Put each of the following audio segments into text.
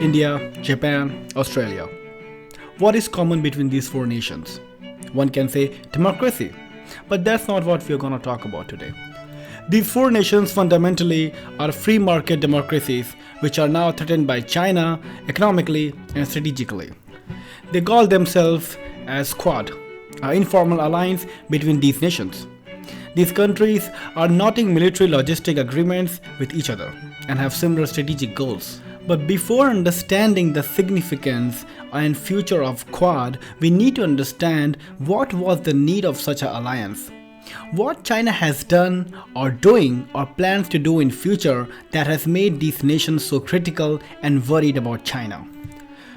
India, Japan, Australia. What is common between these four nations? One can say democracy, but that's not what we're going to talk about today. These four nations fundamentally are free market democracies which are now threatened by China economically and strategically. They call themselves as Quad, an informal alliance between these nations. These countries are knotting military logistic agreements with each other and have similar strategic goals. But before understanding the significance and future of Quad, we need to understand what was the need of such an alliance. What China has done or doing or plans to do in future that has made these nations so critical and worried about China.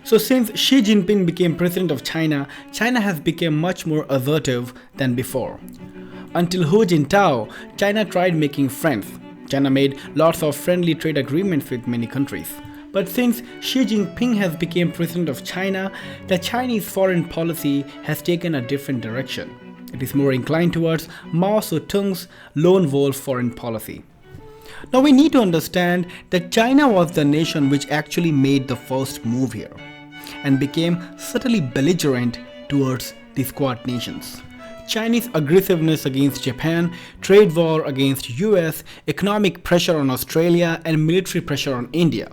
So since Xi Jinping became president of China, China has become much more assertive than before. Until Hu Jintao, China tried making friends. China made lots of friendly trade agreements with many countries. But since Xi Jinping has become president of China, the Chinese foreign policy has taken a different direction. It is more inclined towards Mao Zedong's lone wolf foreign policy. Now we need to understand that China was the nation which actually made the first move here and became subtly belligerent towards these Quad nations. Chinese aggressiveness against Japan, trade war against US, economic pressure on Australia and military pressure on India,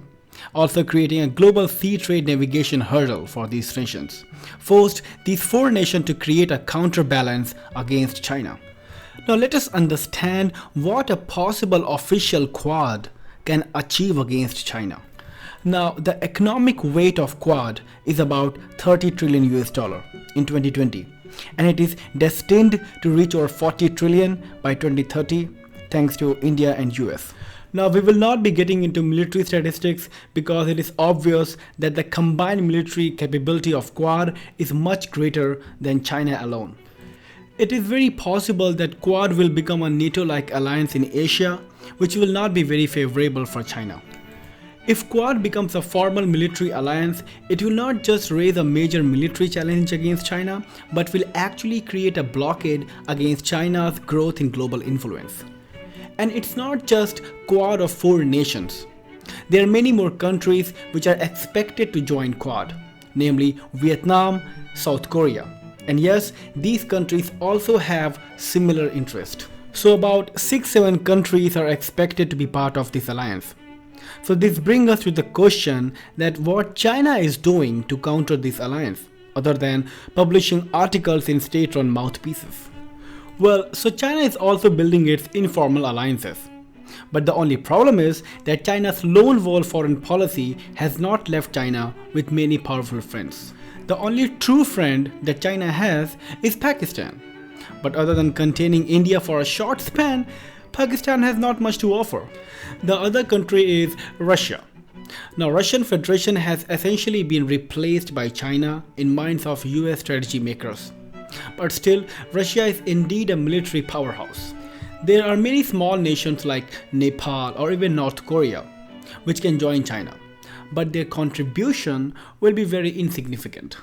also creating a global sea trade navigation hurdle for these nations, forced these four nations to create a counterbalance against China. Now let us understand what a possible official Quad can achieve against China. Now the economic weight of Quad is about 30 trillion US dollar in 2020, and it is destined to reach over 40 trillion by 2030 thanks to India and US. Now we will not be getting into military statistics because it is obvious that the combined military capability of Quad is much greater than China alone. It is very possible that Quad will become a NATO-like alliance in Asia, which will not be very favorable for China. If Quad becomes a formal military alliance, it will not just raise a major military challenge against China, but will actually create a blockade against China's growth in global influence. And it's not just Quad of four nations. There are many more countries which are expected to join Quad, namely Vietnam, South Korea. And yes, these countries also have similar interest. So about 6-7 countries are expected to be part of this alliance. So this brings us to the question that what China is doing to counter this alliance, other than publishing articles in state-run mouthpieces. Well, so China is also building its informal alliances. But the only problem is that China's lone wolf foreign policy has not left China with many powerful friends. The only true friend that China has is Pakistan. But other than containing India for a short span, Pakistan has not much to offer. The other country is Russia. Now, Russian Federation has essentially been replaced by China in minds of US strategy makers. But still, Russia is indeed a military powerhouse. There are many small nations like Nepal or even North Korea which can join China, but their contribution will be very insignificant.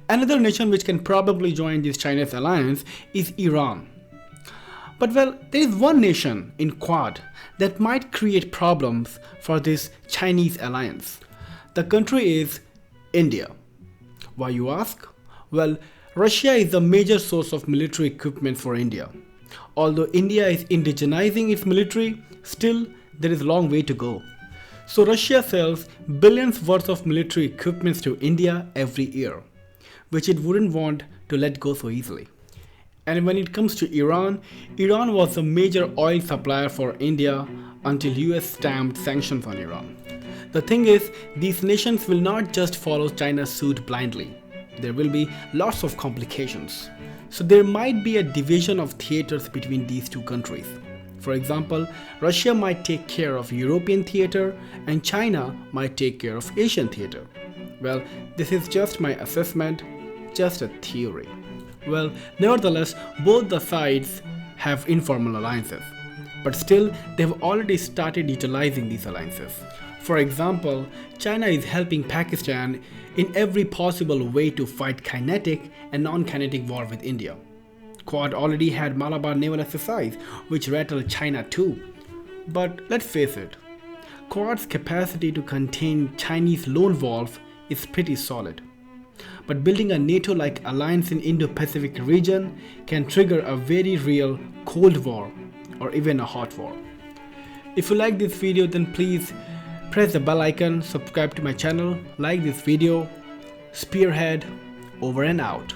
Another nation which can probably join this China's alliance is Iran. But well, there is one nation in Quad that might create problems for this Chinese alliance. The country is India. Why, you ask? Well, Russia is a major source of military equipment for India. Although India is indigenizing its military, still there is a long way to go. So Russia sells billions worth of military equipment to India every year, which it wouldn't want to let go so easily. And when it comes to Iran, Iran was a major oil supplier for India until US stamped sanctions on Iran. The thing is, these nations will not just follow China's suit blindly. There will be lots of complications. So there might be a division of theaters between these two countries. For example, Russia might take care of European theater and China might take care of Asian theater. Well, this is just my assessment, just a theory. Well, nevertheless, both the sides have informal alliances, but still they have already started utilizing these alliances. For example, China is helping Pakistan in every possible way to fight kinetic and non-kinetic war with India. Quad already had Malabar naval exercise, which rattled China too. But let's face it, Quad's capacity to contain Chinese lone wolf is pretty solid. But building a NATO-like alliance in Indo-Pacific region can trigger a very real Cold War or even a hot war. If you like this video, then please press the bell icon, subscribe to my channel, like this video. Spearhead over and out.